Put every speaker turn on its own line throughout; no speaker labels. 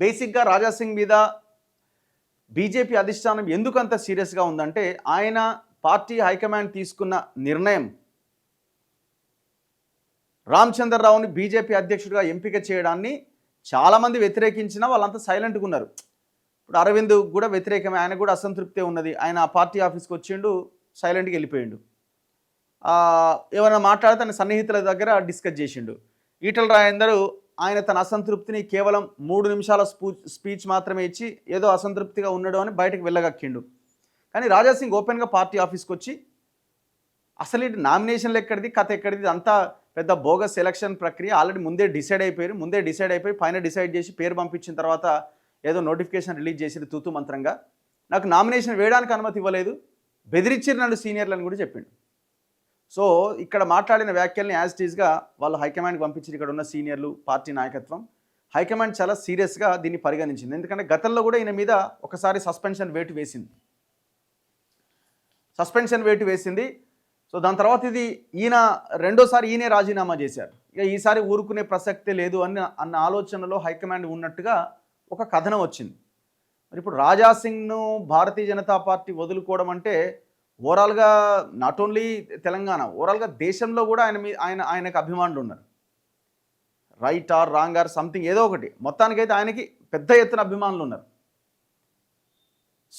బేసిక్గా రాజా సింగ్ మీద బీజేపీ అధిష్టానం ఎందుకంత సీరియస్గా ఉందంటే ఆయన పార్టీ హైకమాండ్ తీసుకున్న నిర్ణయం రామచంద్రరావుని బీజేపీ అధ్యక్షుడిగా ఎంపిక చేయడాన్ని చాలామంది వ్యతిరేకించినా వాళ్ళంతా సైలెంట్గా ఉన్నారు. ఇప్పుడు అరవింద్ కూడా వ్యతిరేకమే, ఆయన కూడా అసంతృప్తే ఉన్నది. ఆయన పార్టీ ఆఫీస్కి వచ్చిండు, సైలెంట్గా వెళ్ళిపోయిండు. ఏమైనా మాట్లాడితే తన సన్నిహితుల దగ్గర డిస్కస్ చేసిండు. ఈటల రాజేందర్ ఆయన తన అసంతృప్తిని కేవలం 3 నిమిషాల స్పీచ్ మాత్రమే ఇచ్చి ఏదో అసంతృప్తిగా ఉన్నాడు అని బయటకు వెళ్ళగక్కిండు. కానీ రాజా సింగ్ ఓపెన్గా పార్టీ ఆఫీస్కి వచ్చి అసలు ఇది నామినేషన్లు ఎక్కడిది, కథ ఎక్కడిది, అంతా పెద్ద బోగస్ ఎలక్షన్ ప్రక్రియ, ఆల్రెడీ ముందే డిసైడ్ అయిపోయి పైన డిసైడ్ చేసి పేరు పంపించిన తర్వాత ఏదో నోటిఫికేషన్ రిలీజ్ చేసి తూతు మంత్రంగా నాకు నామినేషన్ వేయడానికి అనుమతి ఇవ్వలేదు, బెదిరించారు నన్ను సీనియర్లను కూడా చెప్పిండు. సో ఇక్కడ మాట్లాడిన వ్యాఖ్యల్ని యాజ్ ఇట్ ఈస్గా వాళ్ళు హైకమాండ్కి పంపించారు. ఇక్కడ ఉన్న సీనియర్లు, పార్టీ నాయకత్వం, హైకమాండ్ చాలా సీరియస్గా దీన్ని పరిగణించింది. ఎందుకంటే గతంలో కూడా ఈయన మీద ఒకసారి సస్పెన్షన్ వేటు వేసింది. సో దాని తర్వాత ఇది రెండోసారి ఈయనే రాజీనామా చేశారు. ఇక ఈసారి ఊరుకునే ప్రసక్తే లేదు అన్న ఆలోచనలో హైకమాండ్ ఉన్నట్టుగా ఒక కథనం వచ్చింది. మరి ఇప్పుడు రాజా సింగ్ను భారతీయ జనతా పార్టీ వదులుకోవడం అంటే ఓవరాల్గా నాట్ ఓన్లీ తెలంగాణ, ఓవరాల్గా దేశంలో కూడా ఆయనకు అభిమానులు ఉన్నారు. Right are wrong or something ఏదో ఒకటి, మొత్తానికైతే ఆయనకి పెద్ద ఎత్తున అభిమానులు ఉన్నారు.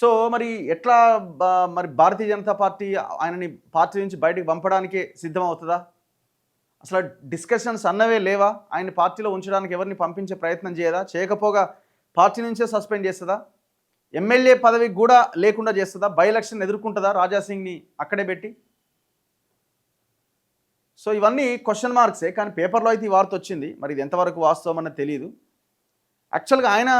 సో మరి ఎట్లా మరి భారతీయ జనతా పార్టీ ఆయనని పార్టీ నుంచి బయటకు పంపడానికి సిద్ధమవుతుందా? అసలు డిస్కషన్స్ అన్నవే లేవా? ఆయన పార్టీలో ఉంచడానికి ఎవరిని పంపించే ప్రయత్నం చేయదా? చేయకపోగా పార్టీ నుంచే సస్పెండ్ చేస్తుందా? ఎమ్మెల్యే పదవి కూడా లేకుండా చేస్తుందా? బై ఎలక్షన్ ఎదుర్కొంటుందా రాజా సింగ్ని అక్కడే పెట్టి? సో ఇవన్నీ క్వశ్చన్ మార్క్సే. కానీ పేపర్లో అయితే ఈ వార్త వచ్చింది. మరి ఇది ఎంతవరకు వాస్తవం అన్నది తెలియదు. యాక్చువల్గా ఆయన